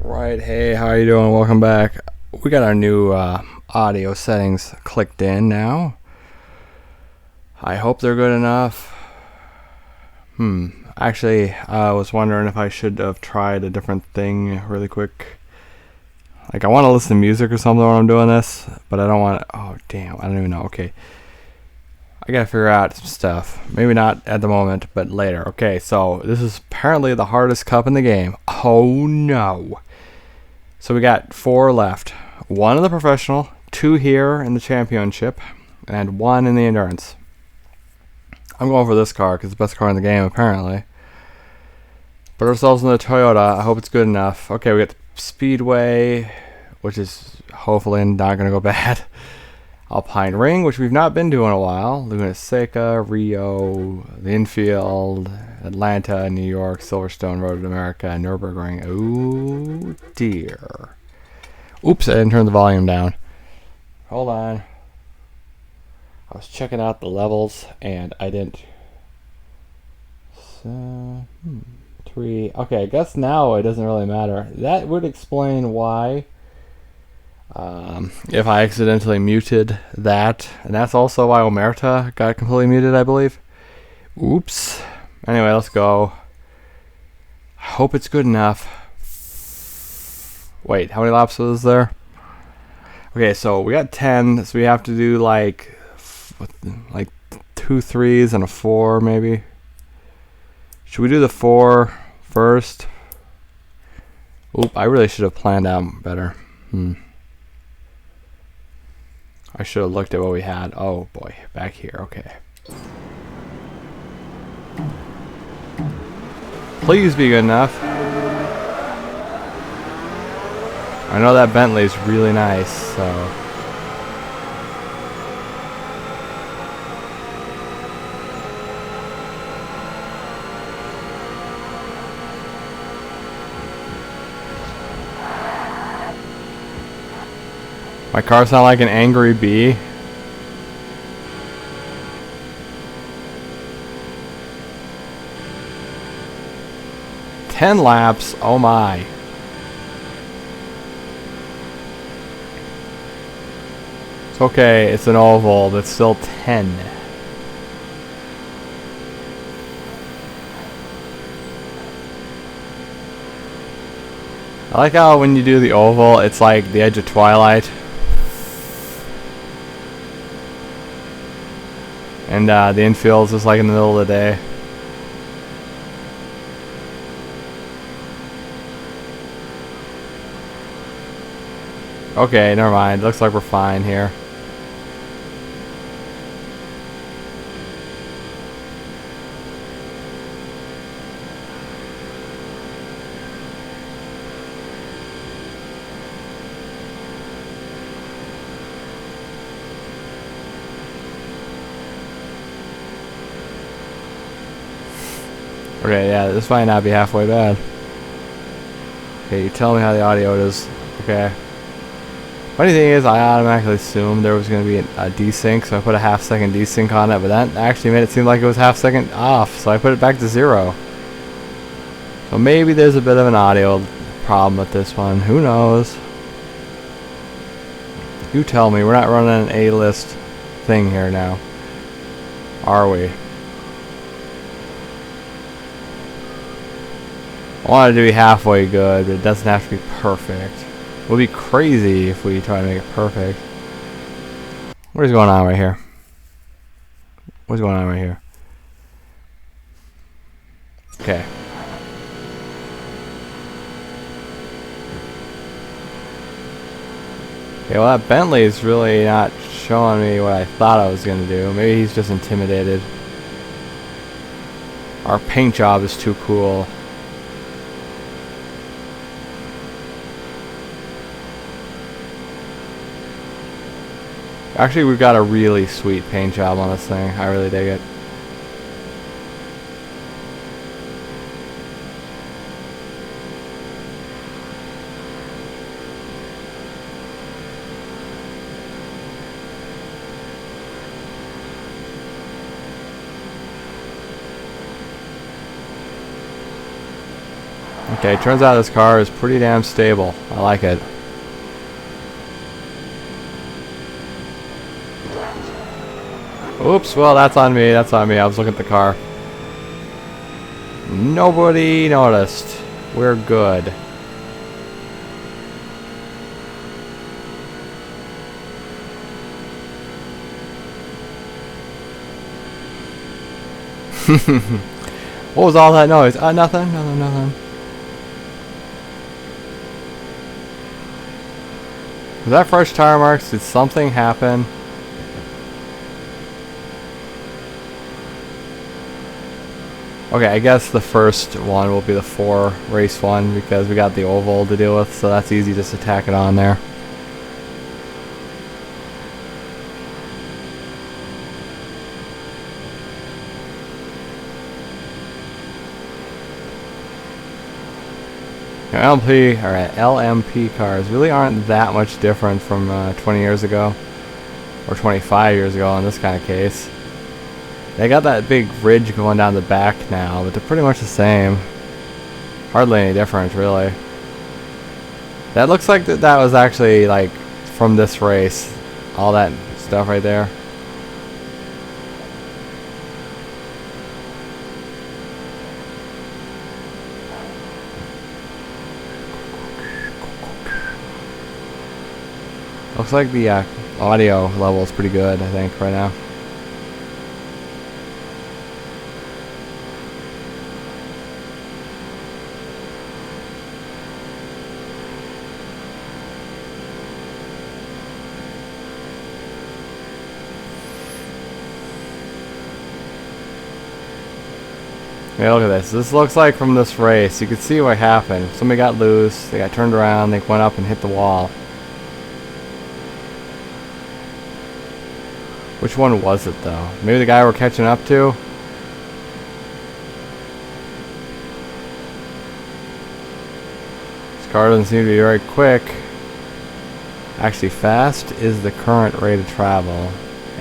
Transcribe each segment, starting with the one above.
Right, hey, how you doing? Welcome back. We got our new audio settings clicked in now. I hope they're good enough. Actually, I was wondering if I should have tried a different thing really quick. Like, I want to listen to music or something when I'm doing this, but I don't want to... Oh, damn, I don't even know. Okay. I gotta figure out some stuff. Maybe not at the moment, but later. Okay, so this is apparently the hardest cup in the game. Oh, no. So we got 4 left. 1 in the professional, 2 here in the championship, and 1 in the endurance. I'm going for this car because it's the best car in the game, apparently. Put ourselves in the Toyota. I hope it's good enough. Okay, we got the Speedway, which is hopefully not going to go bad. Alpine Ring, which we've not been to in a while. Laguna Seca, Rio, the infield, Atlanta, New York, Silverstone, Road to America, Nürburgring. Oh dear. Oops, I didn't turn the volume down. Hold on. I was checking out the levels and I didn't. So, 3. Okay, I guess now it doesn't really matter. That would explain why. If I accidentally muted that, and that's also why Omerta got completely muted, I believe. Oops. Anyway, let's go. I hope it's good enough. Wait, how many laps was there? Okay, so we got 10, so we have to do like 2 3s and a 4, maybe. Should we do the 4 first? Oop, I really should have planned out better. I should have looked at what we had. Oh boy, back here. Okay. Please be good enough. I know that Bentley's really nice, so. My car sound like an angry bee. Ten laps, oh my. It's okay, it's an oval, but still 10. I like how when you do the oval, it's like the edge of twilight. And the infield is like in the middle of the day. Okay, never mind. Looks like we're fine here. Okay, yeah, this might not be halfway bad. Okay, you tell me how the audio is. Okay. Funny thing is, I automatically assumed there was going to be a desync, so I put a half-second desync on it, but that actually made it seem like it was half-second off, so I put it back to 0. So maybe there's a bit of an audio problem with this one. Who knows? You tell me. We're not running an A-list thing here now, are we? I want it to be halfway good, but it doesn't have to be perfect. It would be crazy if we try to make it perfect. What is going on right here? What's going on right here? Okay. Okay, well that Bentley is really not showing me what I thought I was going to do. Maybe he's just intimidated. Our paint job is too cool. Actually, we've got a really sweet paint job on this thing. I really dig it. Okay, turns out this car is pretty damn stable. I like it. Oops, well that's on me, that's on me. I was looking at the car. Nobody noticed. We're good. What was all that noise? Nothing, nothing, nothing. Was that fresh tire marks? Did something happen? Okay, I guess the first one will be the 4 race one because we got the oval to deal with, so that's easy, just to tack it on there. LMP cars really aren't that much different from 20 years ago, or 25 years ago in this kind of case. They got that big ridge going down the back now, but they're pretty much the same. Hardly any difference, really. That looks like that was actually like from this race. All that stuff right there. Looks like the audio level is pretty good, I think, right now. Yeah, look at this. This looks like from this race. You can see what happened. Somebody got loose, they got turned around, they went up and hit the wall. Which one was it though? Maybe the guy we're catching up to? This car doesn't seem to be very quick. Actually, fast is the current rate of travel,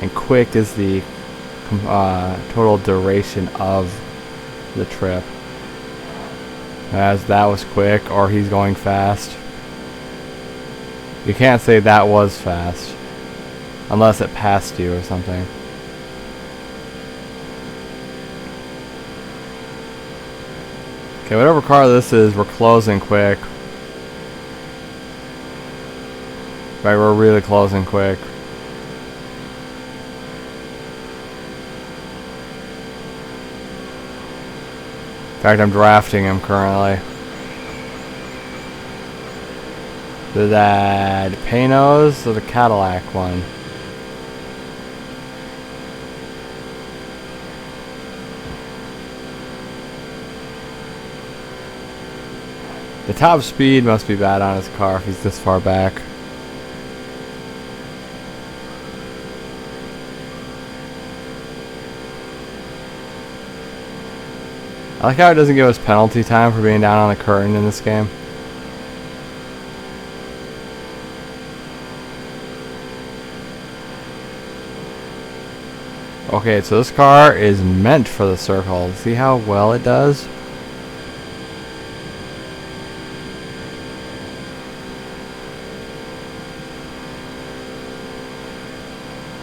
and quick is the total duration of the trip. As that was quick, or he's going fast. You can't say that was fast unless it passed you or something. Okay, whatever car this is, we're closing quick. Right, we're really closing quick. In fact, I'm drafting him currently. That Panos or the Cadillac one? The top speed must be bad on his car if he's this far back. I like how it doesn't give us penalty time for being down on the curtain in this game. Okay, so this car is meant for the circle. See how well it does?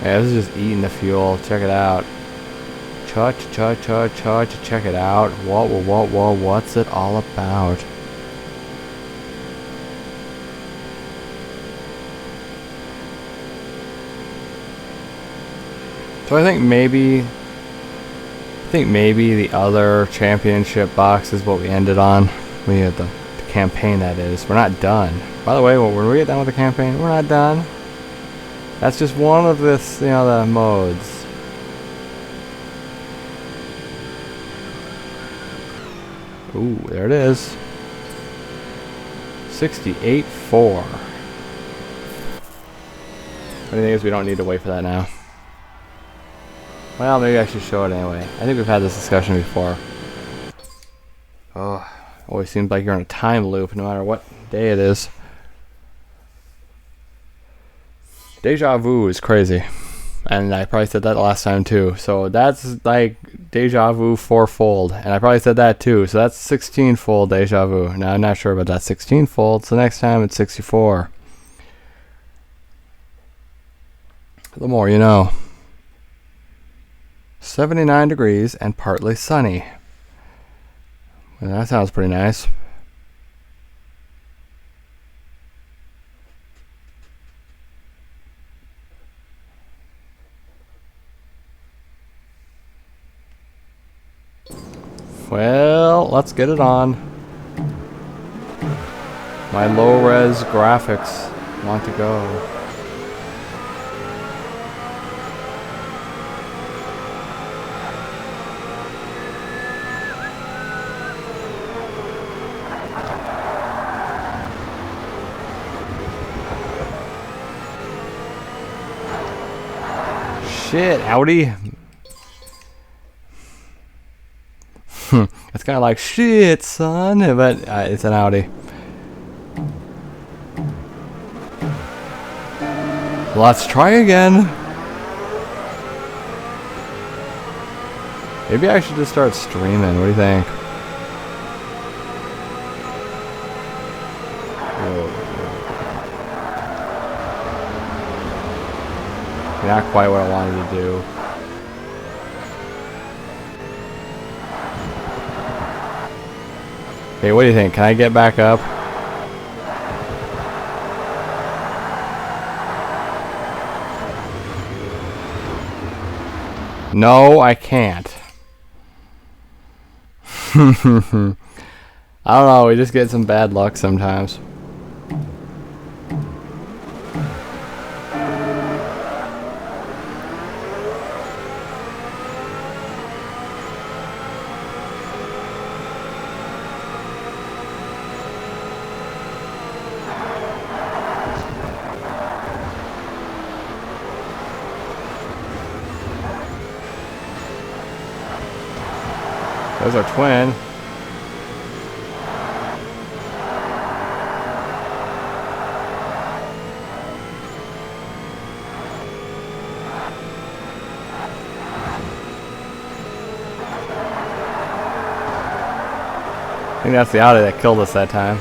Yeah, this is just eating the fuel. Check it out. Check it out. What's it all about? So I think maybe the other championship box is what we ended on. We had the campaign, that is. We're not done. By the way, when we get done with the campaign, we're not done. That's just one of this, the modes. Ooh, there it is. 68.4. The thing is, we don't need to wait for that now. Well, maybe I should show it anyway. I think we've had this discussion before. Oh, always seems like you're in a time loop no matter what day it is. Deja vu is crazy. And I probably said that last time too. So that's like deja vu fourfold. And I probably said that too. So that's 16-fold deja vu. Now I'm not sure about that 16-fold. So next time it's 64. The more you know. 79 degrees and partly sunny. Well, that sounds pretty nice. Well, let's get it on. My low-res graphics want to go. Shit, Audi. It's kind of like, shit, son, but it's an Audi. Let's try again. Maybe I should just start streaming. What do you think? Not quite what I wanted to do. Okay, what do you think? Can I get back up? No, I can't. I don't know, we just get some bad luck sometimes. There's our twin. I think that's the Audi that killed us that time.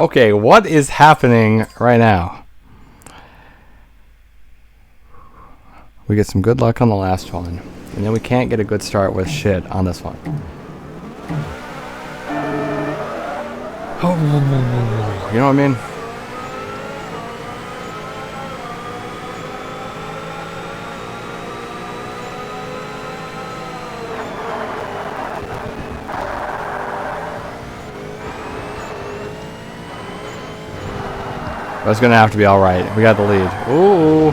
Okay, what is happening right now? We get some good luck on the last one, and then we can't get a good start with shit on this one. You know what I mean? But it's gonna have to be alright. We got the lead. Ooh.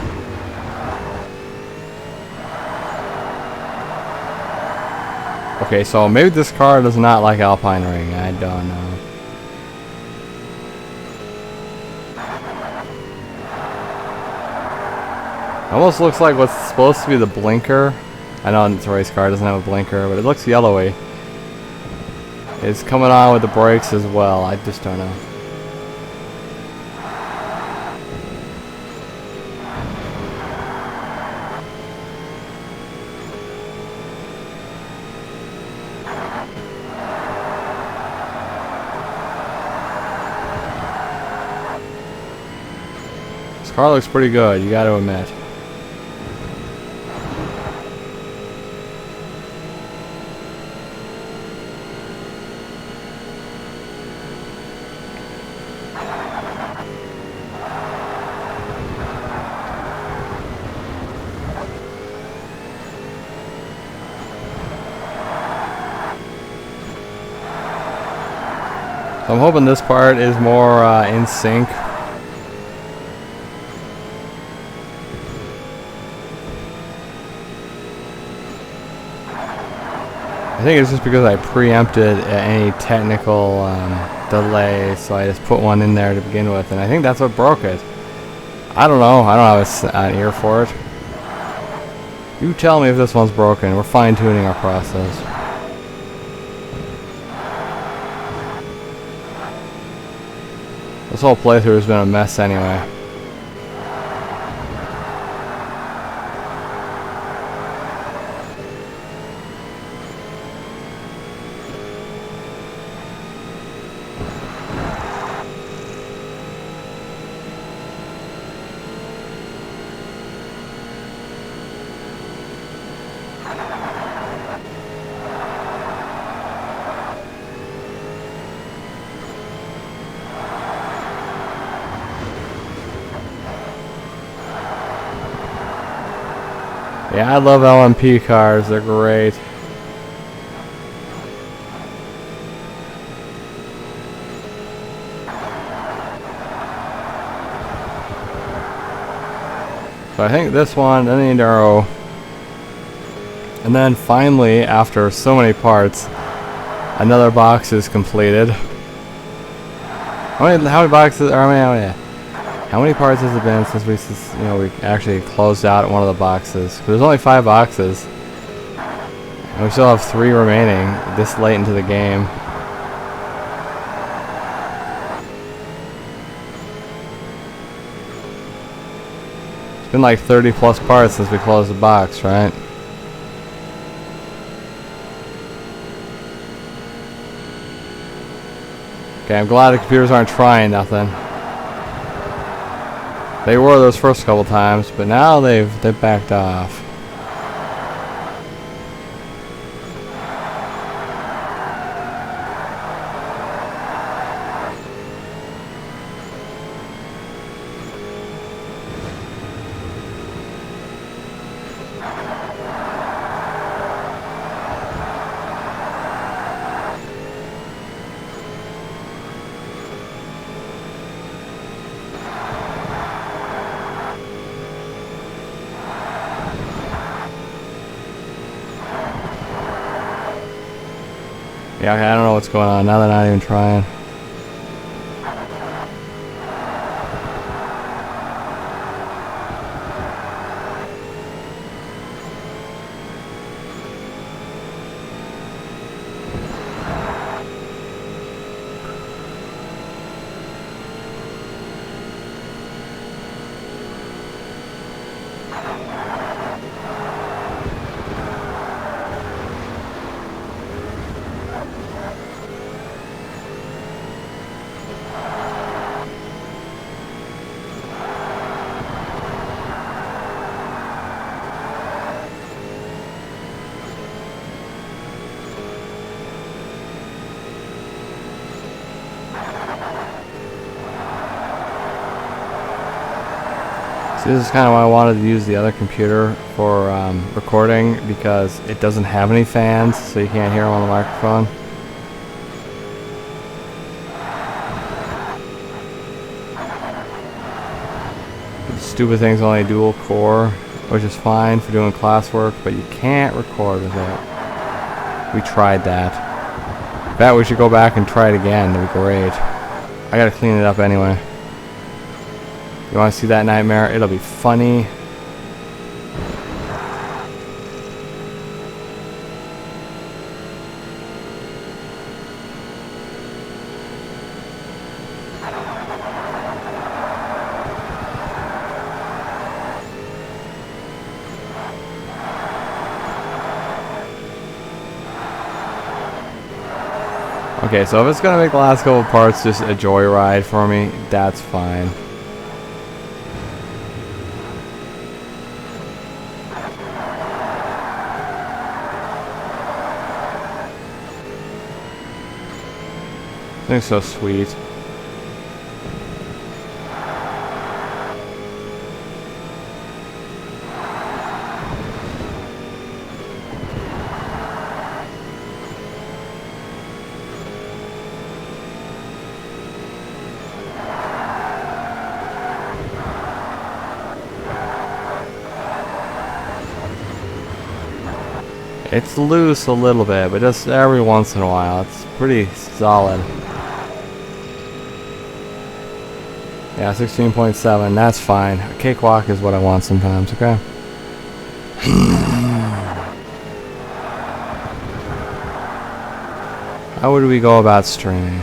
Okay, so maybe this car does not like Alpine Ring. I don't know. Almost looks like what's supposed to be the blinker. I know it's a race car, it doesn't have a blinker, but it looks yellowy. It's coming on with the brakes as well. I just don't know. This car looks pretty good, you gotta admit. So I'm hoping this part is more in sync. I think it's just because I preempted any technical delay, so I just put one in there to begin with, and I think that's what broke it. I don't know. I don't have an ear for it. You tell me if this one's broken. We're fine-tuning our process. Let's This whole playthrough has been a mess anyway. Yeah, I love LMP cars, they're great. So I think this one, then the Enduro. And then finally, after so many parts, another box is completed. How many boxes, or how many parts has it been since we actually closed out one of the boxes? 'Cause there's only 5 boxes. And we still have 3 remaining this late into the game. It's been like 30 plus parts since we closed the box, right? Okay, I'm glad the computers aren't trying nothing. They were those first couple times, but now they've backed off. Yeah, okay, I don't know what's going on. Now they're not even trying. See, this is kind of why I wanted to use the other computer for recording, because it doesn't have any fans, so you can't hear them on the microphone. The stupid thing's only dual core, which is fine for doing classwork, but you can't record with it. We tried that. In fact, we should go back and try it again. That'd be great. I gotta clean it up anyway. You want to see that nightmare? It'll be funny. Okay, so if it's gonna make the last couple parts just a joyride for me, that's fine. Thing's so sweet. It's loose a little bit, but just every once in a while. It's pretty solid. Yeah, 16.7, that's fine. A cakewalk is what I want sometimes, okay? How would we go about streaming?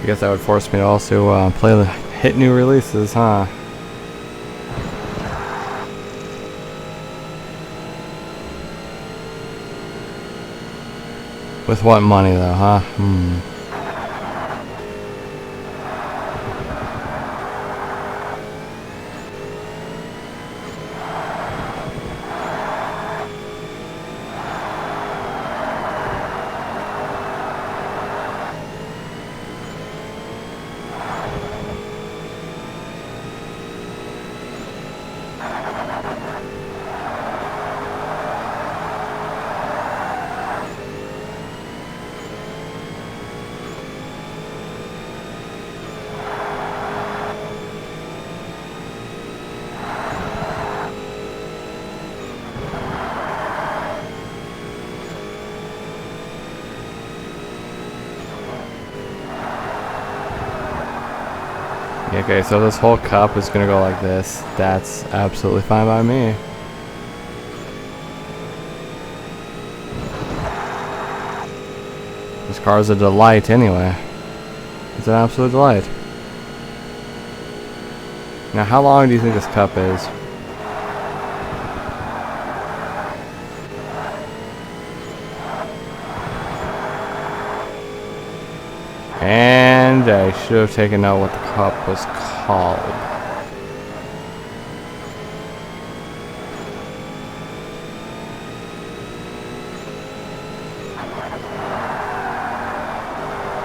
guess that would force me to also hit new releases, huh? With what money though, huh? Okay, so this whole cup is gonna go like this. That's absolutely fine by me. This car is a delight anyway. It's an absolute delight. Now, how long do you think this cup is? And I should have taken out what the cup was called.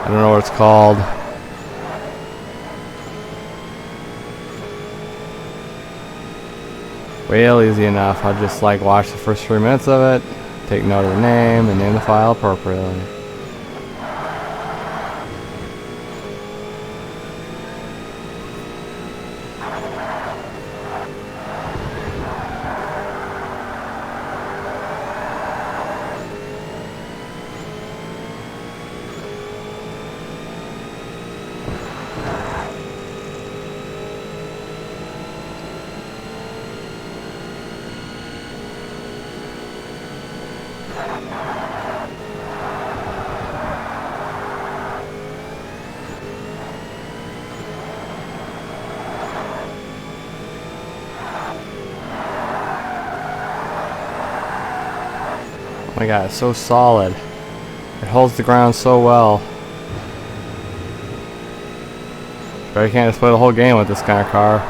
I don't know what it's called. Well, easy enough. I'll just like watch the first 3 minutes of it, take note of the name, and name the file appropriately. Oh my god, it's so solid. It holds the ground so well. But I can't just play the whole game with this kind of car.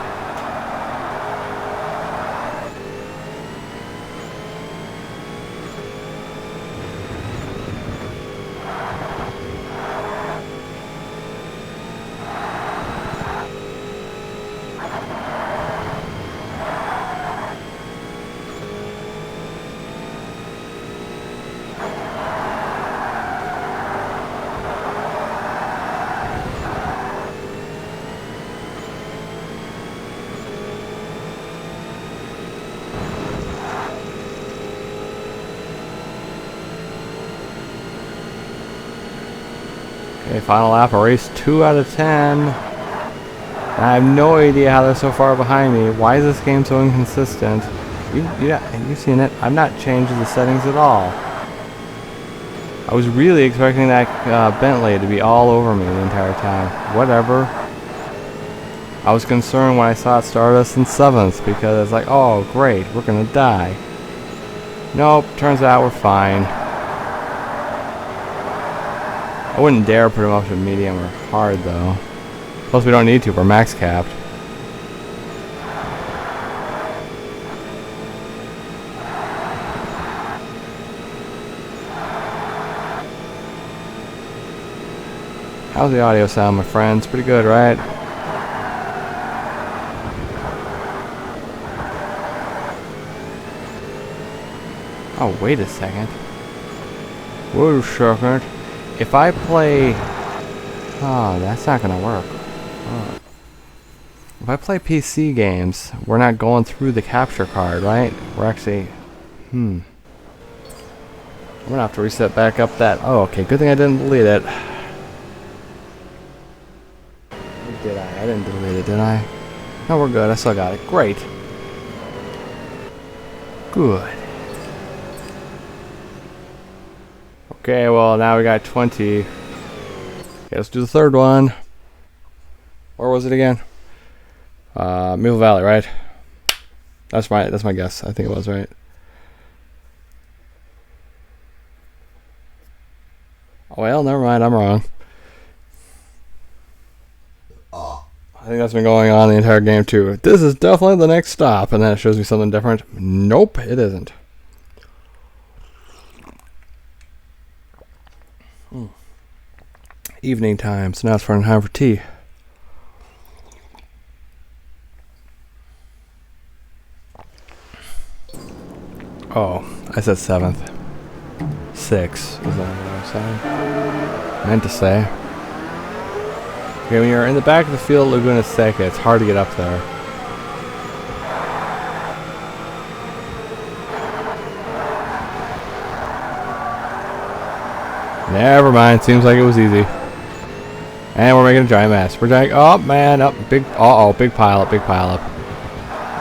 Okay, final lap of race 2 out of 10. I have no idea how they're so far behind me. Why is this game so inconsistent? You've seen it. I've not changed the settings at all. I was really expecting that Bentley to be all over me the entire time. Whatever. I was concerned when I saw it start us in 7th because it's like, oh great, we're gonna die. Nope, turns out we're fine. I wouldn't dare put him up to medium or hard though. Plus we don't need to, we're max capped. How's the audio sound, my friends? Pretty good, right? Oh, wait a second. Wait a second. If I play... Oh, that's not gonna work. Oh. If I play PC games, we're not going through the capture card, right? We're actually... I'm gonna have to reset back up that... Oh, okay, good thing I didn't delete it. Did I? I didn't delete it, did I? No, we're good. I still got it. Great. Good. Okay, well, now we got 20. Okay, let's do the third one. Where was it again? Mill Valley, right? That's my guess. I think it was right. Well, never mind. I'm wrong. I think that's been going on the entire game too. This is definitely the next stop, and then it shows me something different. Nope, it isn't. Evening time, so now it's time for tea. Oh, I said 7th. 6 is that what I was saying? Meant to say. Okay, when you're in the back of the field, Laguna Seca, it's hard to get up there. Never mind, seems like it was easy. And we're making a giant mess. We're giant. Oh man, up big. Big pile up, big pile up.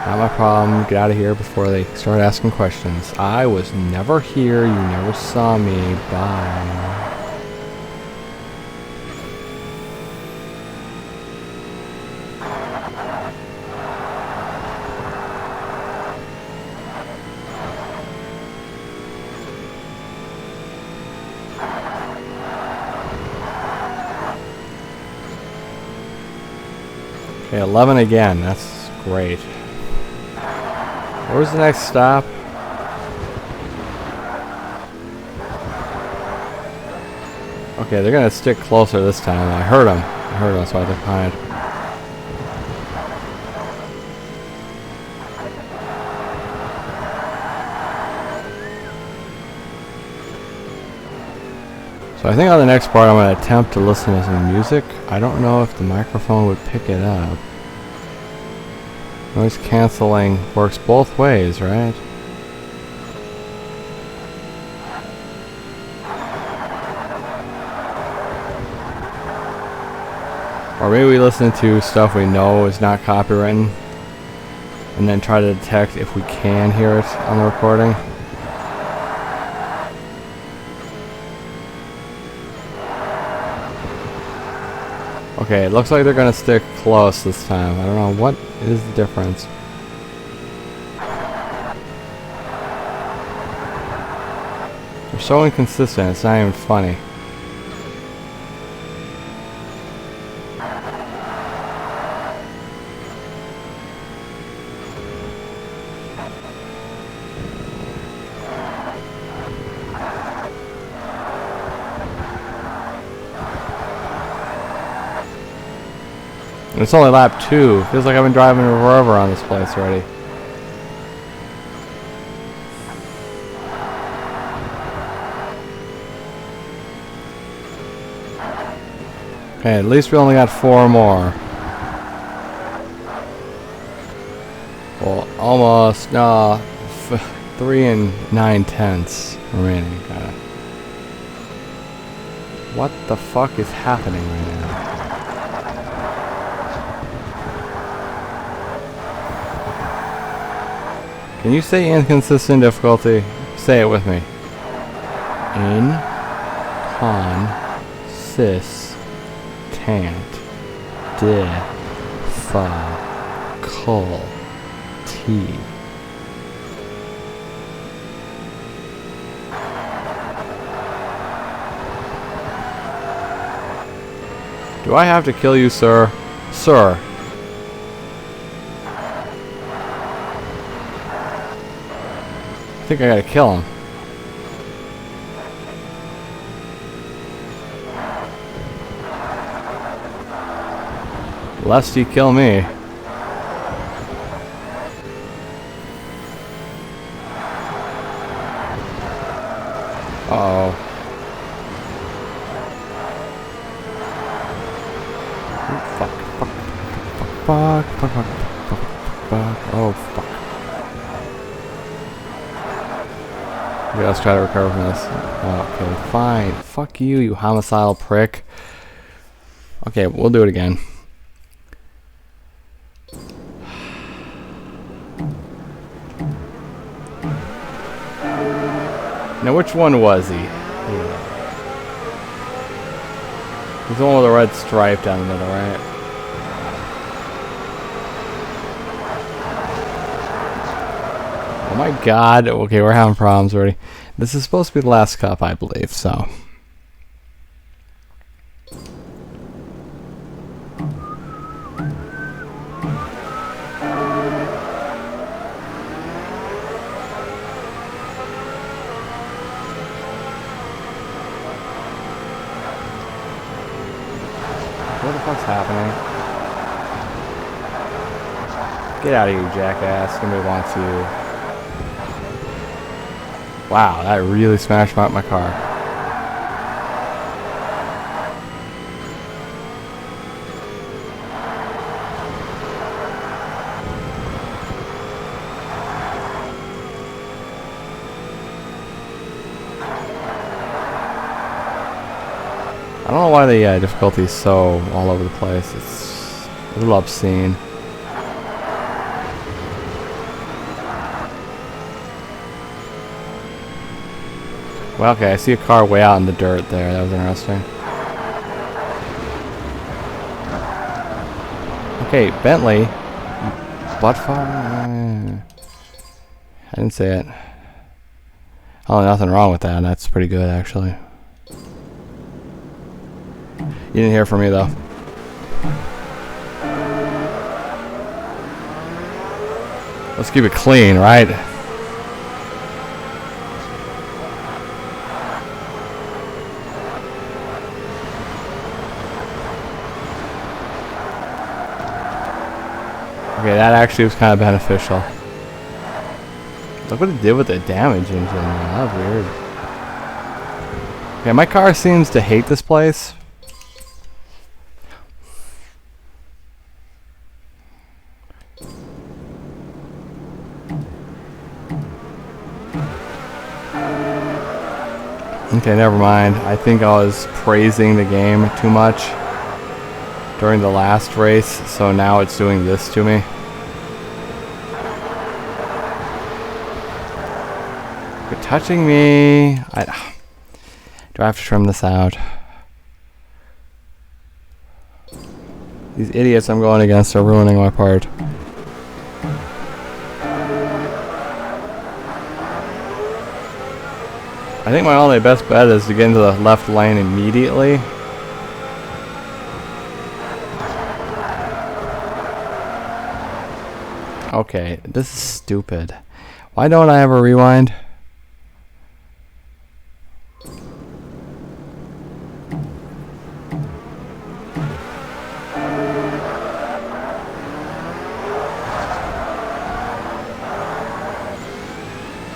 Not my problem. Get out of here before they start asking questions. I was never here. You never saw me. Bye. Okay, 11 again. That's great. Where's the next stop? Okay, they're gonna stick closer this time. I heard them. So I took behind. So I think on the next part I'm going to attempt to listen to some music. I don't know if the microphone would pick it up. Noise cancelling works both ways, right? Or maybe we listen to stuff we know is not copywritten and then try to detect if we can hear it on the recording. Okay, it looks like they're gonna stick close this time. I don't know what is the difference. They're so inconsistent, it's not even funny. It's only lap 2. Feels like I've been driving forever on this place already. Okay, at least we only got 4 more. Well, almost. No, 3 9/10 remaining. Kinda. What the fuck is happening right now? Can you say inconsistent difficulty? Say it with me. Inconsistent difficulty. Do I have to kill you, sir? Sir. I think I gotta kill him. Lest he kill me. Uh-oh. Fuck. Oh, fuck. Okay, let's try to recover from this. Okay, fine. Fuck you, you homicidal prick. Okay, we'll do it again. Now, which one was he? Yeah. He's the one with the red stripe down the middle, right? Oh my god. Okay, we're having problems already. This is supposed to be the last cup, I believe, so. What the fuck's happening? Get out of here, you jackass. Nobody wants you. Wow, that really smashed my car. I don't know why the difficulty is so all over the place. It's a little obscene. Well, okay, I see a car way out in the dirt there. That was interesting. Okay, Bentley. Buttfire. I didn't say it. Oh, nothing wrong with that. That's pretty good, actually. You didn't hear from me, though. Let's keep it clean, right? Okay, that actually was kind of beneficial. Look what it did with the damage engine. That was weird. Okay, my car seems to hate this place. Okay, never mind. I think I was praising the game too much during the last race, so now it's doing this to me. Quit touching me. Do I have to trim this out? These idiots I'm going against are ruining my part. I think my only best bet is to get into the left lane immediately. Okay, this is stupid. Why don't I ever rewind?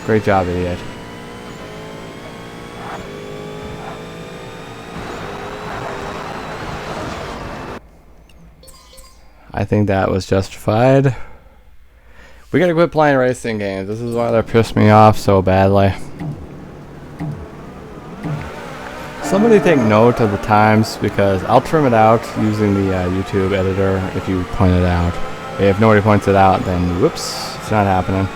Great job, idiot. I think that was justified. We gotta quit playing racing games. This is why they pissed me off so badly. Somebody take note of the times, because I'll trim it out using the YouTube editor if you point it out. If nobody points it out, then whoops, it's not happening.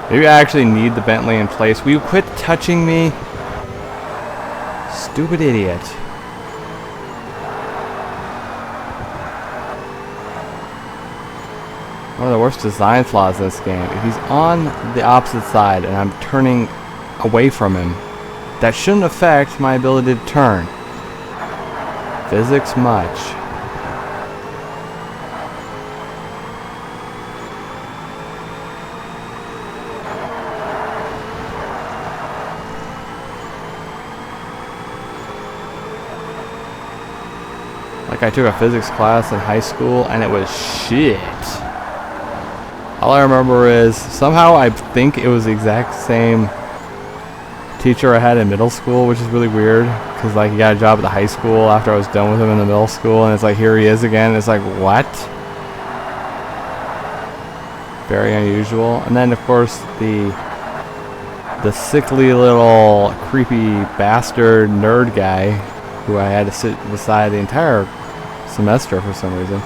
Maybe I actually need the Bentley in place. Will you quit touching me? Stupid idiot. One of the worst design flaws in this game. If he's on the opposite side and I'm turning away from him, that shouldn't affect my ability to turn. Physics much. Like I took a physics class in high school and it was shit. All I remember is somehow I think it was the exact same teacher I had in middle school, which is really weird because like he got a job at the high school after I was done with him in the middle school, and it's like here he is again. It's like what? Very unusual. And then of course the sickly little creepy bastard nerd guy who I had to sit beside the entire semester for some reason.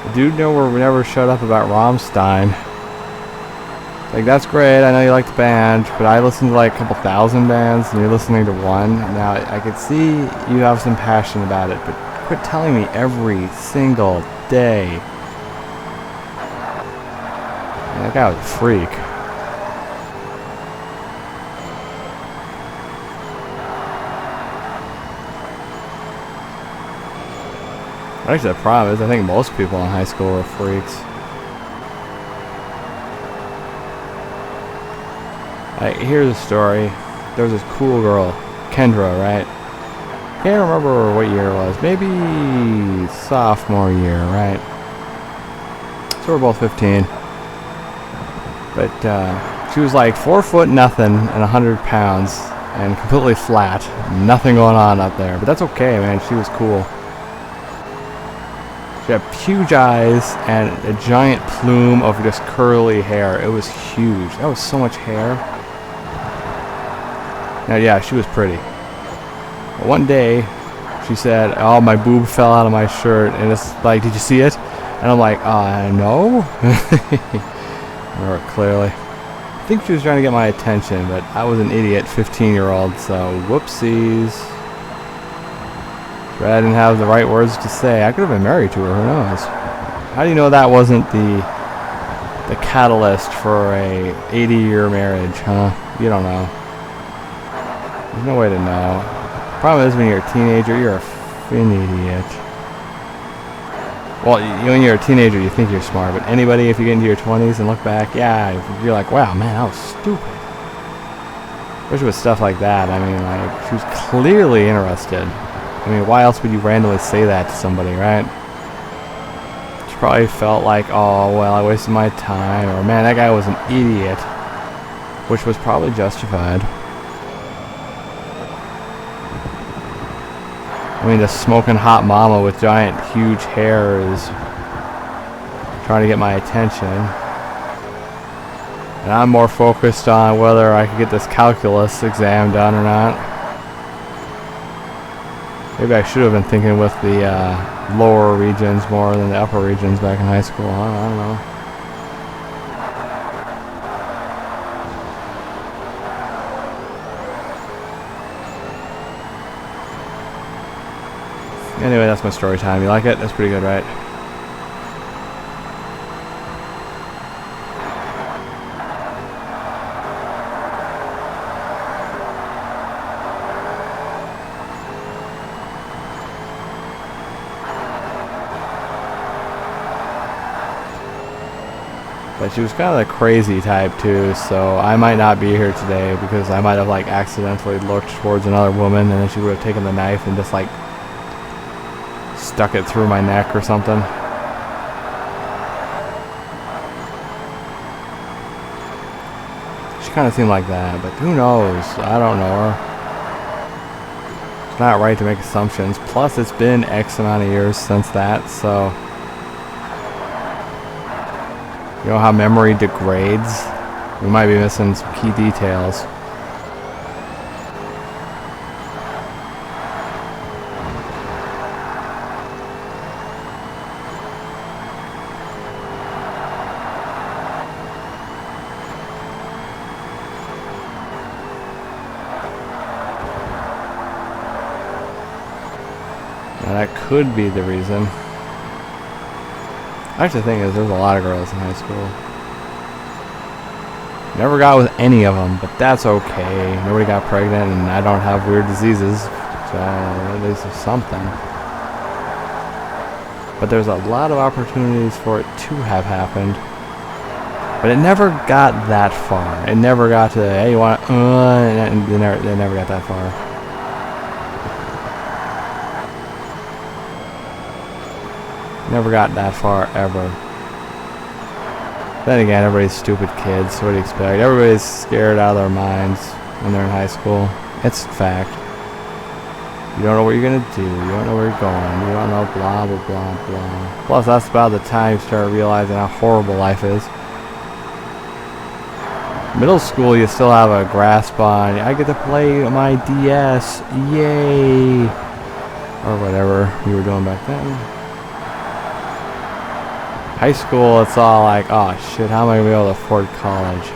The dude never shut up about Rammstein. Like, that's great, I know you like the band, but I listen to like a couple thousand bands, and you're listening to one. Now, I could see you have some passion about it, but quit telling me every single day. Man, that guy was a freak. Actually, the problem is I think most people in high school were freaks. Here's a story. There was this cool girl, Kendra, right? Can't remember what year it was. Maybe sophomore year, right? So we're both 15. But she was like 4 foot nothing and 100 pounds and completely flat. Nothing going on up there. But that's okay, man. She was cool. She had huge eyes and a giant plume of just curly hair. It was huge. That was so much hair. Now, yeah, she was pretty. But one day, she said, "Oh, my boob fell out of my shirt," and it's like, "Did you see it?" And I'm like, no. Or clearly. I think she was trying to get my attention, but I was an idiot 15-year-old, so whoopsies. But I didn't have the right words to say. I could have been married to her, who knows? How do you know that wasn't the catalyst for a 80-year marriage, huh? You don't know. There's no way to know. Problem is, when you're a teenager, you're an idiot. Well, when you're a teenager, you think you're smart, but anybody, if you get into your 20s and look back, yeah, you're like, wow, man, I was stupid. Especially with stuff like that. I mean, like, she was clearly interested. I mean, why else would you randomly say that to somebody, right? She probably felt like, oh, well, I wasted my time, or man, that guy was an idiot, which was probably justified. I mean, the smoking hot mama with giant, huge hair is trying to get my attention. And I'm more focused on whether I could get this calculus exam done or not. Maybe I should have been thinking with the lower regions more than the upper regions back in high school. I don't know. Anyway, that's my story time. You like it? That's pretty good, right? But she was kind of the crazy type too, so I might not be here today because I might have like accidentally looked towards another woman and then she would have taken the knife and just like stuck it through my neck or something. She kind of seemed like that, but who knows? I don't know her. It's not right to make assumptions. Plus, it's been X amount of years since that, so you know how memory degrades? We might be missing some key details. Now that could be the reason. Actually, the thing is, there's a lot of girls in high school. Never got with any of them, but that's okay. Nobody got pregnant, and I don't have weird diseases, so at least there's something. But there's a lot of opportunities for it to have happened. But it never got that far. It never got to, hey, you want to, and they never got that far. Never got that far, ever. Then again, everybody's stupid kids, so what do you expect? Everybody's scared out of their minds when they're in high school. It's a fact. You don't know what you're going to do. You don't know where you're going. You don't know blah, blah, blah, blah. Plus, that's about the time you start realizing how horrible life is. Middle school, you still have a grasp on, I get to play my DS, yay! Or whatever we were doing back then. High school, it's all like, oh shit, how am I going to be able to afford college?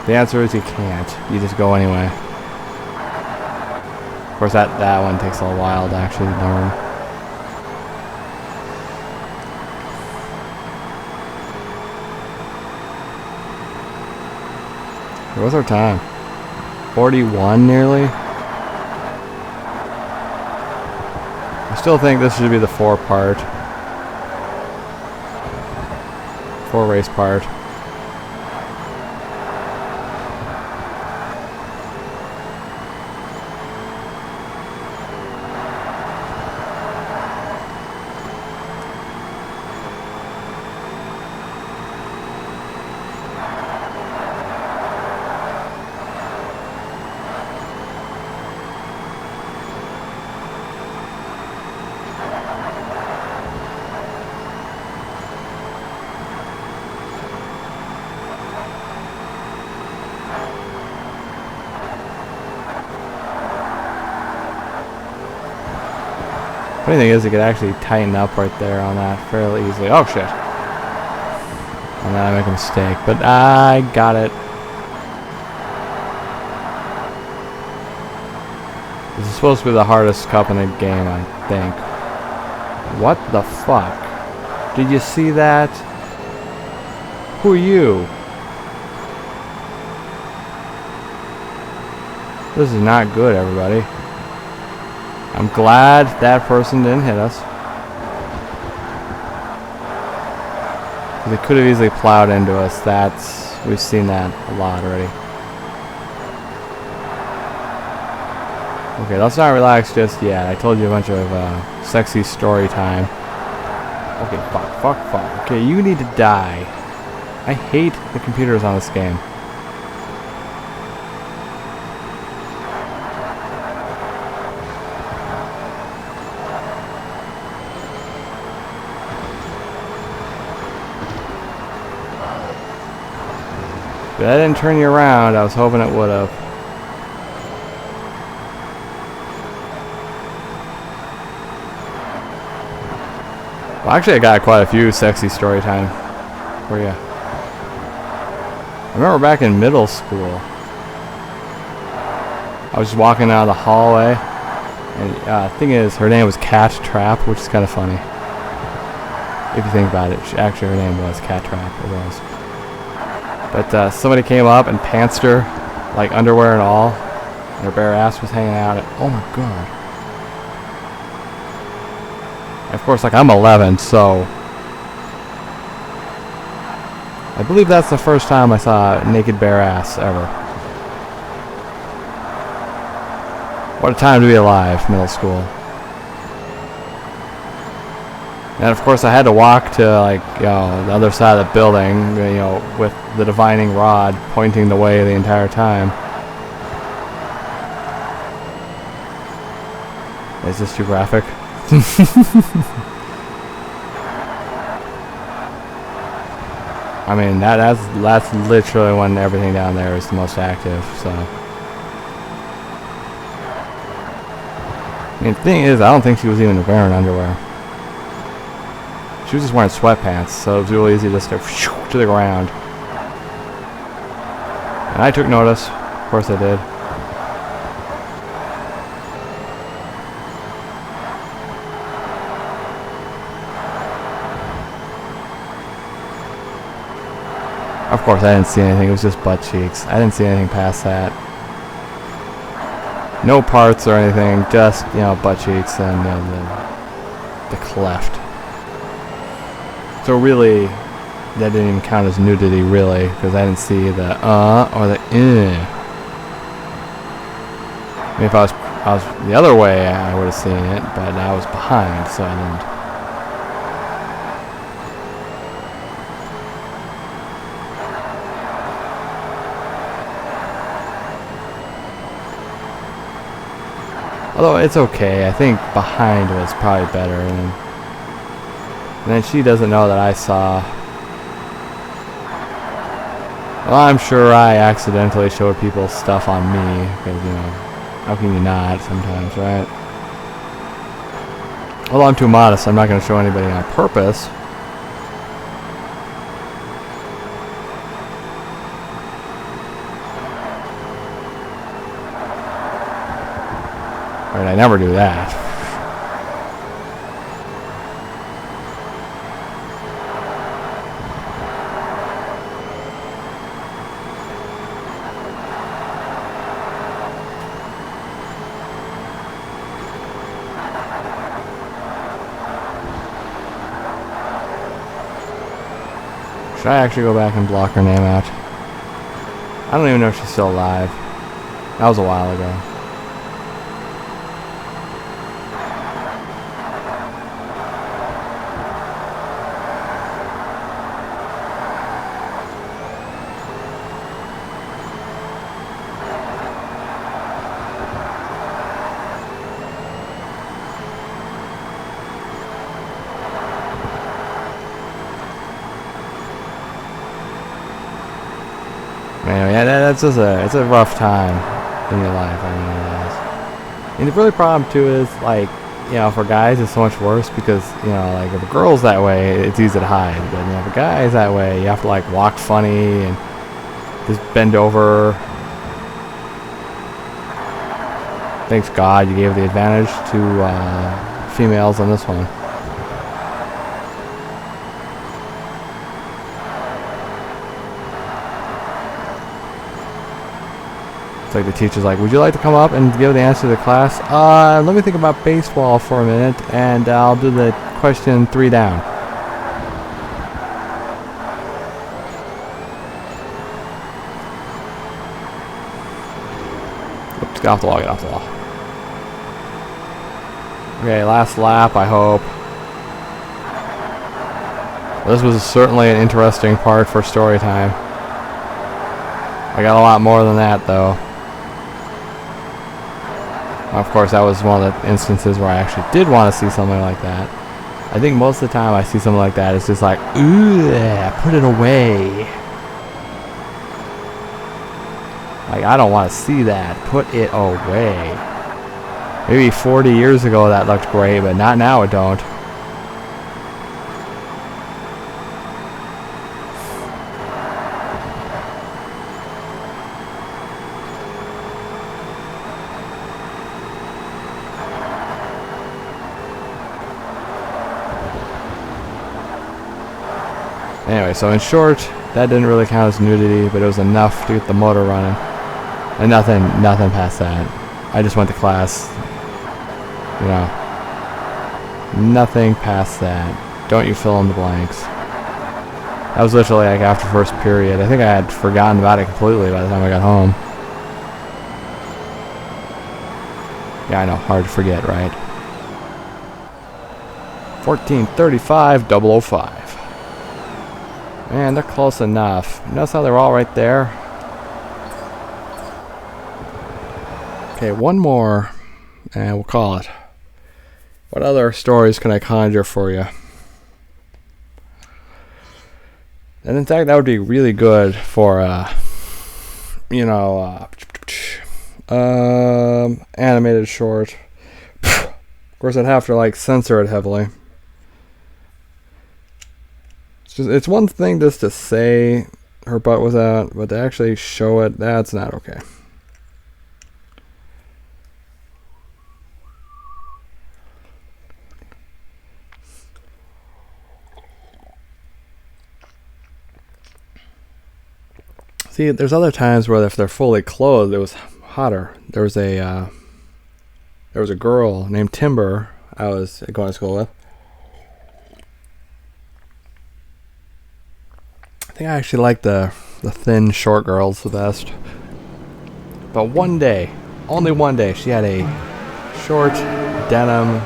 The answer is you can't. You just go anyway. Of course, that one takes a while to actually learn. What's our time? 41 nearly? I still think this should be the 4 race part. Funny thing is, you could actually tighten up right there on that fairly easily. Oh shit! And then I make a mistake, but I got it. This is supposed to be the hardest cup in the game, I think. What the fuck? Did you see that? Who are you? This is not good, everybody. I'm glad that person didn't hit us. They could have easily plowed into us. We've seen that a lot already. Okay, let's not relax just yet. I told you a bunch of sexy story time. Okay, fuck. Okay, you need to die. I hate the computers on this game. If that didn't turn you around, I was hoping it would have. Well, actually, I got quite a few sexy story time for you. I remember back in middle school, I was just walking down the hallway, and the thing is, her name was Cat Trap, which is kind of funny. If you think about it, actually her name was Cat Trap, it was. But somebody came up and pantsed her, like underwear and all, and her bare ass was hanging out. Oh my god. And of course, like, I'm 11, so I believe that's the first time I saw a naked bare ass ever. What a time to be alive, middle school. And of course, I had to walk to, like, the other side of the building, with the divining rod pointing the way the entire time. Is this too graphic? I mean, that's literally when everything down there is the most active. So, I mean, the thing is, I don't think she was even wearing underwear. She was just wearing sweatpants, so it was real easy just to the ground. And I took notice. Of course I did. Of course I didn't see anything. It was just butt cheeks. I didn't see anything past that. No parts or anything. Just, butt cheeks and the cleft. So really, that didn't even count as nudity, really, because I didn't see the or the I mean, if I was the other way, I would have seen it, but I was behind, so I didn't. Although it's okay, I think behind was probably better, and then she doesn't know that I saw. Well, I'm sure I accidentally showed people stuff on me, because, how can you not sometimes, right? Although I'm too modest, I'm not going to show anybody on purpose. Right, I never do that. Should I actually go back and block her name out? I don't even know if she's still alive. That was a while ago. Anyway, yeah, that's just it's a rough time in your life. I mean, it is. And the really problem too is, like, you know, for guys it's so much worse because, you know, like if a girl's that way, it's easy to hide. But, you know, if a guy's that way, you have to like walk funny and just bend over. Thanks God you gave the advantage to females on this one. It's like the teacher's like, would you like to come up and give the answer to the class? Let me think about baseball for a minute, and I'll do the question 3 down. Oops, get off the wall, get off the wall. Okay, last lap, I hope. This was certainly an interesting part for story time. I got a lot more than that, though. Of course, that was one of the instances where I actually did want to see something like that. I think most of the time I see something like that, it's just like, ooh, put it away. Like, I don't want to see that. Put it away. Maybe 40 years ago that looked great, but not now it don't. Anyway, so in short, that didn't really count as nudity, but it was enough to get the motor running. And nothing past that. I just went to class. You know. Nothing past that. Don't you fill in the blanks. That was literally like after first period. I think I had forgotten about it completely by the time I got home. Yeah, I know. Hard to forget, right? 14:35:005. Man, they're close enough. Notice how they're all right there? Okay, one more, and we'll call it. What other stories can I conjure for you? And in fact, that would be really good for, you know, animated short. Of course, I'd have to, like, censor it heavily. It's one thing just to say her butt was out, but to actually show it, that's not okay. See, there's other times where if they're fully clothed, it was hotter. There was a girl named Timber I was going to school with. I think I actually like the thin, short girls the best. But one day, only one day, she had a short denim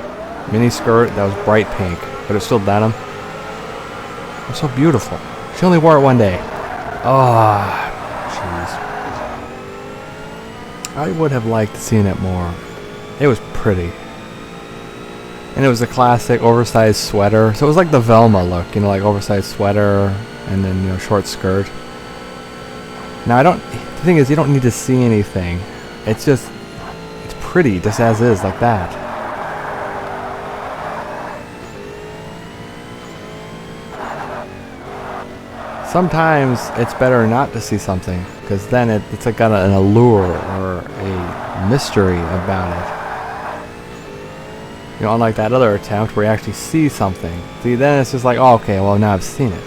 mini skirt that was bright pink, but it's still denim. It was so beautiful. She only wore it one day. Oh, jeez. I would have liked seeing it more. It was pretty. And it was a classic oversized sweater. So it was like the Velma look, you know, like oversized sweater and then, you know, short skirt. Now, the thing is, you don't need to see anything. It's just, it's pretty just as is, like that. Sometimes it's better not to see something, because then it's like got an allure or a mystery about it. You know, unlike that other attempt where you actually see something. See, then it's just like, oh, okay, well, now I've seen it.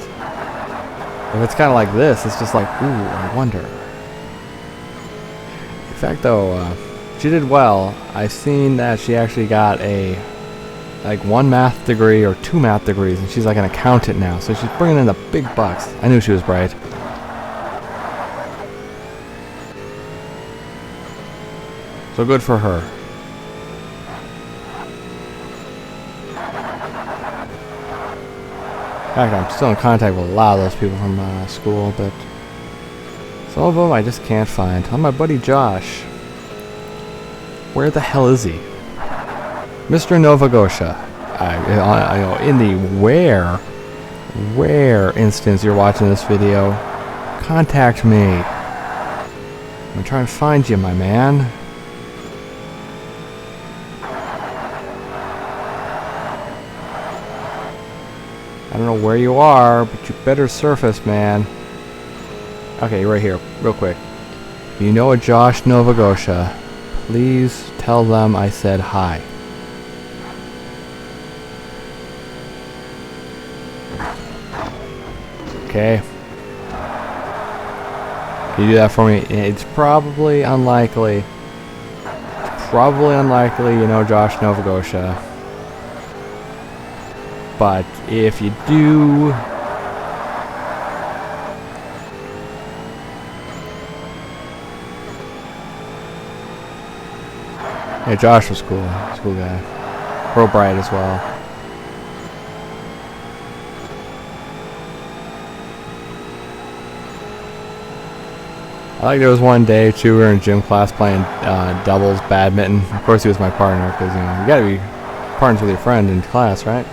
If it's kind of like this, it's just like, ooh, I wonder. In fact, though, she did well. I've seen that she actually got a like 1 math degree or 2 math degrees, and she's like an accountant now, so she's bringing in the big bucks. I knew she was bright. So good for her. In fact, I'm still in contact with a lot of those people from school, but some of them I just can't find. Oh, my buddy Josh. Where the hell is he? Mr. Novagosha. I know in the where instance you're watching this video, contact me. I'm trying to find you, my man. I don't know where you are, but you better surface, man. Okay, you're right here, real quick. If you know a Josh Novagosha, please tell them I said hi. Okay. Can you do that for me? It's probably unlikely. You know Josh Novagosha. But if you do... Yeah, Josh was cool. He's a cool guy. Real bright as well. I like there was one day too, we were in gym class playing doubles badminton. Of course he was my partner, because you know, you gotta be partners with your friend in class, right?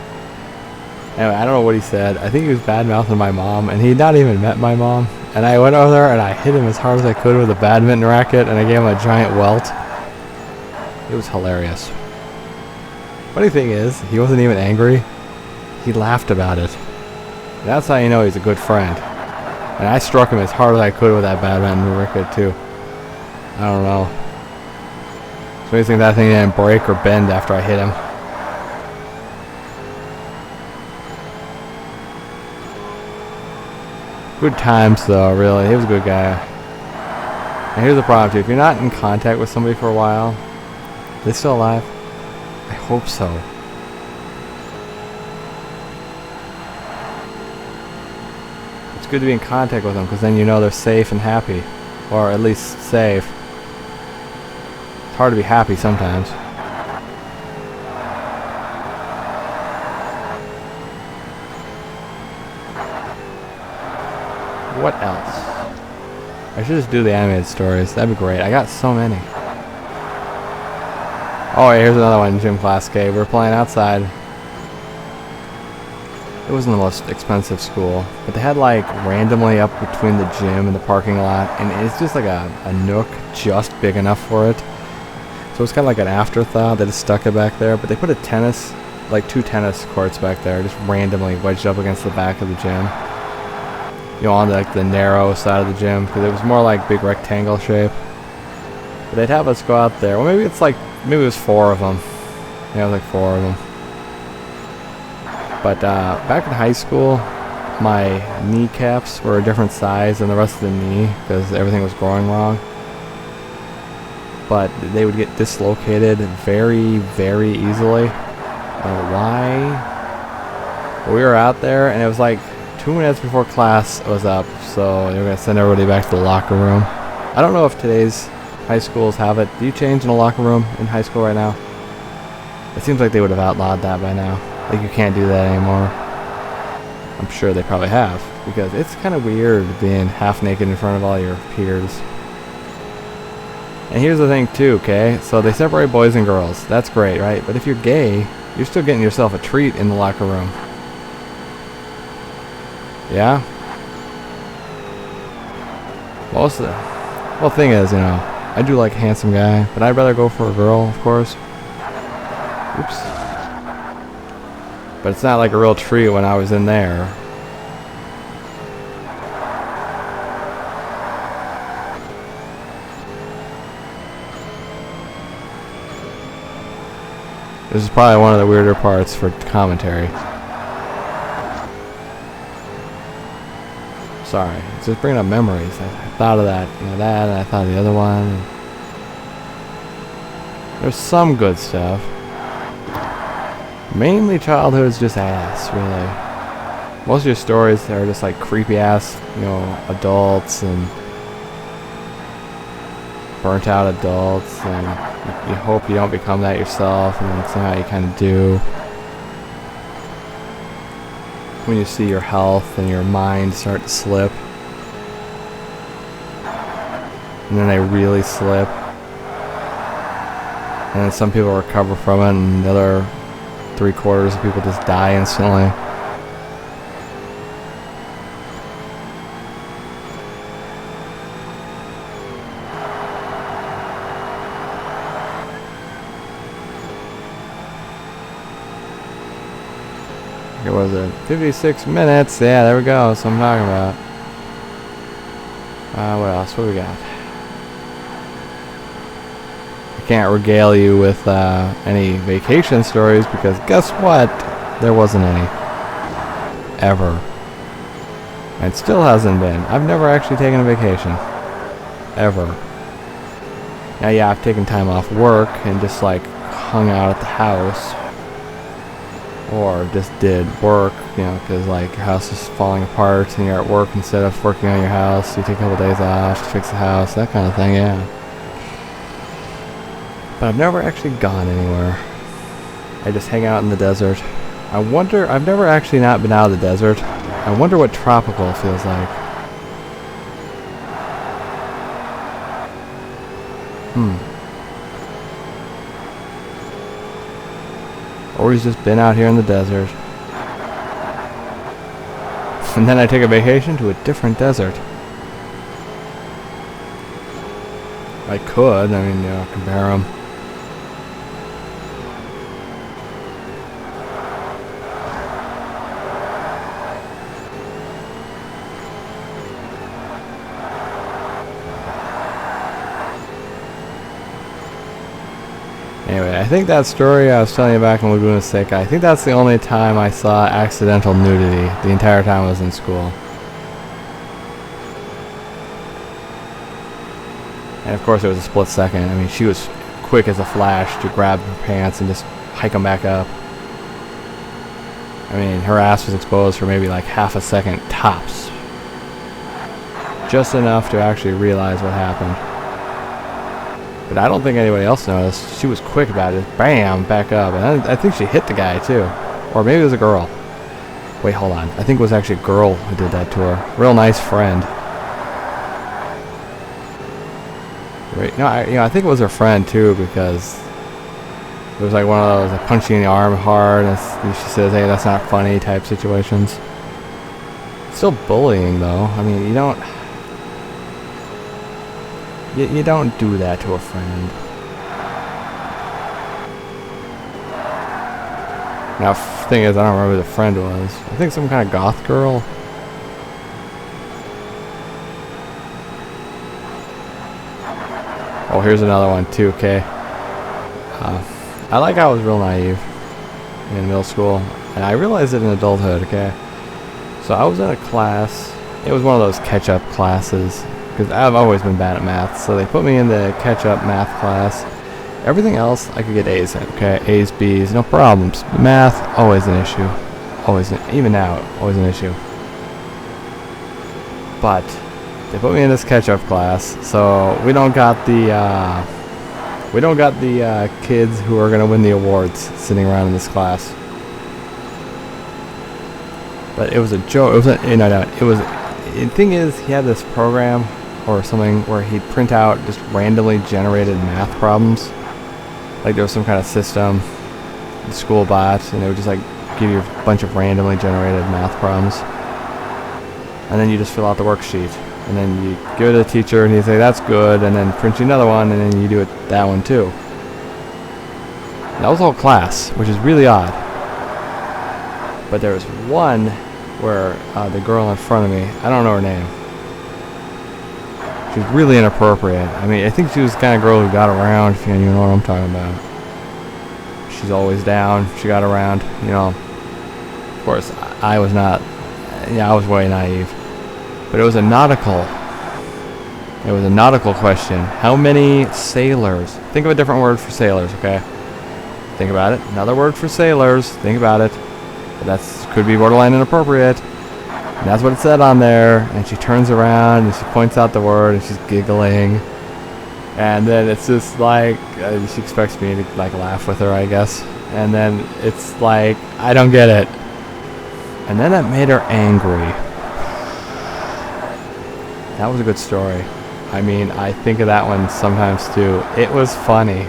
Anyway, I don't know what he said. I think he was bad-mouthing my mom, and he'd not even met my mom. And I went over there and I hit him as hard as I could with a badminton racket, and I gave him a giant welt. It was hilarious. Funny thing is, he wasn't even angry. He laughed about it. That's how you know he's a good friend. And I struck him as hard as I could with that badminton racket too. I don't know. So you think that thing didn't break or bend after I hit him? Good times though, really. He was a good guy. And here's the problem too. If you're not in contact with somebody for a while, are they still alive? I hope so. It's good to be in contact with them, because then you know they're safe and happy. Or at least safe. It's hard to be happy sometimes. What else? I should just do the animated stories. That'd be great. I got so many. Oh, yeah, here's another one in gym class. Okay, we're playing outside. It wasn't the most expensive school, but they had like randomly up between the gym and the parking lot, and it's just like a nook just big enough for it. So it's kind of like an afterthought. They just stuck it back there, but they put a tennis, like 2 tennis courts back there, just randomly wedged up against the back of the gym. You know, on like the narrow side of the gym, because it was more like big rectangle shape. But they'd have us go out there. Well, maybe it was 4 of them. Yeah, it was like 4 of them. But back in high school, my kneecaps were a different size than the rest of the knee, because everything was growing wrong. But they would get dislocated very, very easily. I don't know why. But we were out there, and it was like 2 minutes before class was up, so they were going to send everybody back to the locker room. I don't know if today's high schools have it. Do you change in a locker room in high school right now? It seems like they would have outlawed that by now. Like, you can't do that anymore. I'm sure they probably have, because it's kind of weird being half naked in front of all your peers. And here's the thing too, okay? So they separate boys and girls. That's great, right? But if you're gay, you're still getting yourself a treat in the locker room. Yeah? Well, thing is, you know, I do like a handsome guy, but I'd rather go for a girl, of course. Oops. But it's not like a real treat when I was in there. This is probably one of the weirder parts for commentary. Sorry, it's just bringing up memories. I thought of that, you know, that, and I thought of the other one. There's some good stuff. Mainly childhood's just ass, really. Most of your stories are just like creepy ass, you know, adults and burnt out adults, and you hope you don't become that yourself, and then somehow you kind of do. When you see your health and your mind start to slip, and then they really slip, and then some people recover from it, and the other 3/4 of people just die instantly. It was it 56 minutes. Yeah, there we go. That's what I'm talking about. What else? What do we got? I can't regale you with any vacation stories because guess what? There wasn't any. Ever. It still hasn't been. I've never actually taken a vacation. Ever. Now, yeah, I've taken time off work and just like hung out at the house. Or just did work, you know, because like your house is falling apart and you're at work instead of working on your house. You take a couple days off to fix the house, that kind of thing, yeah. But I've never actually gone anywhere. I just hang out in the desert. I wonder, I've never actually not been out of the desert. I wonder what tropical feels like. Or he's just been out here in the desert. And then I take a vacation to a different desert. I could, I mean, you know, compare them. Anyway, I think that story I was telling you back in Laguna Seca, I think that's the only time I saw accidental nudity the entire time I was in school. And of course it was a split second. I mean, she was quick as a flash to grab her pants and just hike them back up. I mean, her ass was exposed for maybe like half a second tops. Just enough to actually realize what happened. But I don't think anybody else noticed. She was quick about it. Bam! Back up. And I think she hit the guy, too. Or maybe it was a girl. Wait, hold on. I think it was actually a girl who did that to her. Real nice friend. Wait, no, I think it was her friend, too, because it was like one of those like, punching in the arm hard, and she says, hey, that's not funny type situations. Still bullying, though. I mean, you don't... You don't do that to a friend. Now, thing is, I don't remember who the friend was. I think some kind of goth girl. Oh, here's another one too, okay? I like how I was real naive in middle school. And I realized it in adulthood, okay? So I was in a class. It was one of those catch-up classes. Because I've always been bad at math, so they put me in the catch-up math class. Everything else, I could get A's in, okay? A's, B's, no problems. Math, always an issue. Always, even now, always an issue. But they put me in this catch-up class, so we don't got the kids who are gonna win the awards sitting around in this class. But it was a joke. It was the thing is, he had this program or something where he'd print out just randomly generated math problems. Like there was some kind of system, the school bot, and it would just like give you a bunch of randomly generated math problems. And then you just fill out the worksheet. And then you give it to the teacher and he'd say, that's good, and then print you another one, and then you do that one too. That was all class, which is really odd. But there was one where the girl in front of me, I don't know her name. She was really inappropriate. I mean, I think she was the kind of girl who got around, if you know what I'm talking about. She's always down. She got around, you know. Of course, I was not. Yeah, I was way naive. But it was a nautical. It was a nautical question. How many sailors? Think of a different word for sailors, okay? Think about it. Another word for sailors. Think about it. But that's could be borderline inappropriate. And that's what it said on there. And she turns around and she points out the word and she's giggling. And then it's just like she expects me to like laugh with her, I guess. And then it's like I don't get it. And then that made her angry. That was a good story. I mean, I think of that one sometimes too. It was funny.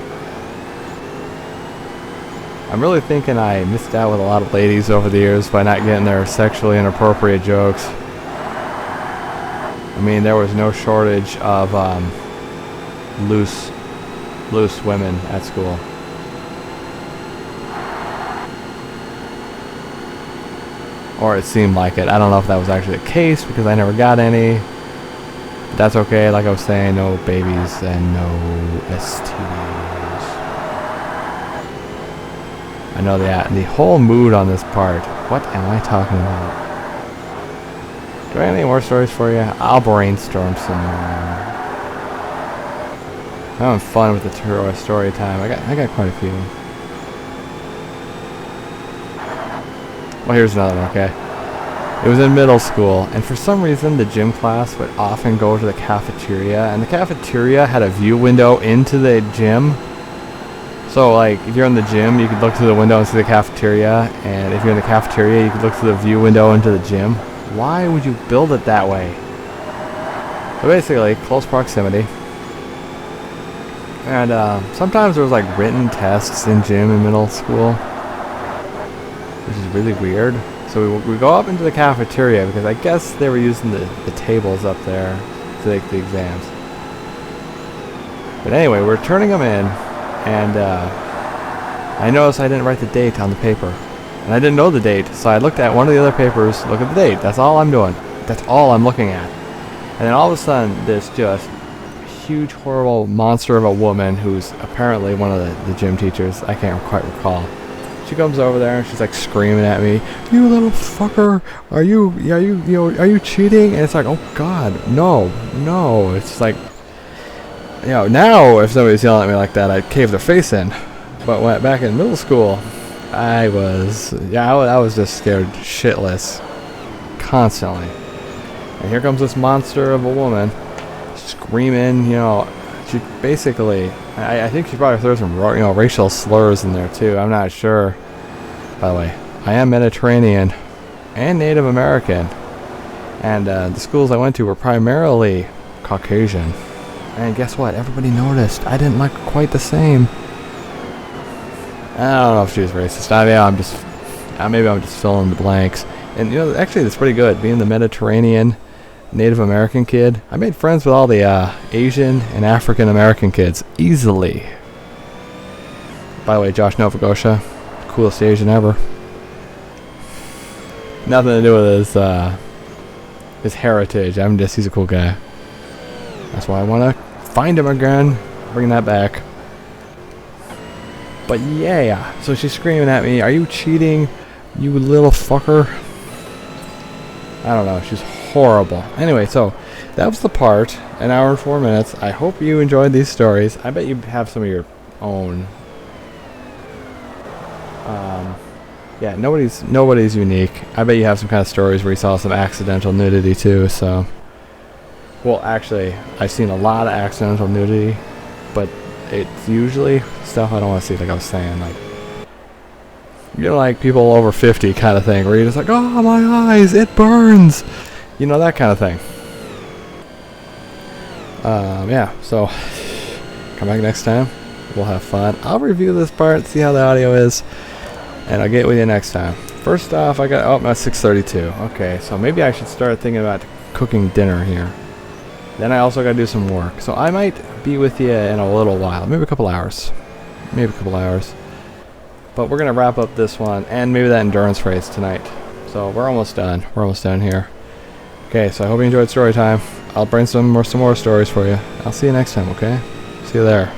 I'm really thinking I missed out with a lot of ladies over the years by not getting their sexually inappropriate jokes. I mean, there was no shortage of loose women at school. Or it seemed like it. I don't know if that was actually the case because I never got any. But that's okay. Like I was saying, no babies and no STDs. I know the whole mood on this part. What am I talking about? Do I have any more stories for you? I'll brainstorm some more. I'm having fun with the story time. I got quite a few. Well, here's another one, okay? It was in middle school, and for some reason the gym class would often go to the cafeteria, and the cafeteria had a view window into the gym. So, like, if you're in the gym, you could look through the window and see the cafeteria, and if you're in the cafeteria, you could look through the view window into the gym. Why would you build it that way? So basically, close proximity. And sometimes there was, like, written tests in gym in middle school, which is really weird. So we go up into the cafeteria because I guess they were using the tables up there to take the exams. But anyway, we're turning them in. And I noticed I didn't write the date on the paper. And I didn't know the date, so I looked at one of the other papers, look at the date. That's all I'm doing. That's all I'm looking at. And then all of a sudden, this just huge, horrible monster of a woman who's apparently one of the gym teachers. I can't quite recall. She comes over there and she's like screaming at me, "You little fucker! Are you cheating?" And it's like, oh God, no. It's like, now if somebody's yelling at me like that, I'd cave their face in. But back in middle school, I was just scared shitless constantly. And here comes this monster of a woman screaming, she basically, I think she probably threw some racial slurs in there too. I'm not sure. By the way, I am Mediterranean and Native American. And the schools I went to were primarily Caucasian. And guess what? Everybody noticed. I didn't look quite the same. I don't know if she was racist. Maybe I'm just filling the blanks. And actually, that's pretty good. Being the Mediterranean Native American kid, I made friends with all the Asian and African American kids easily. By the way, Josh Novagosha, coolest Asian ever. Nothing to do with his heritage. He's a cool guy. That's why I want to find him again, bring that back. But yeah, so she's screaming at me, "Are you cheating, you little fucker?" I don't know, she's horrible. Anyway, so that was the part, an hour and 4 minutes. I hope you enjoyed these stories. I bet you have some of your own. Yeah, nobody's unique. I bet you have some kind of stories where you saw some accidental nudity too, so. Well, actually, I've seen a lot of accidental nudity, but it's usually stuff I don't want to see, like I was saying, like, like people over 50 kind of thing, where you're just like, "Oh, my eyes, it burns," that kind of thing. Yeah, so come back next time. We'll have fun. I'll review this part, see how the audio is, and I'll get with you next time. First off, my 6:32. Okay, so maybe I should start thinking about cooking dinner here. Then I also got to do some work. So I might be with you in a little while. Maybe a couple hours. But we're going to wrap up this one and maybe that endurance race tonight. So we're almost done. Here. Okay, so I hope you enjoyed story time. I'll bring some more stories for you. I'll see you next time, okay? See you there.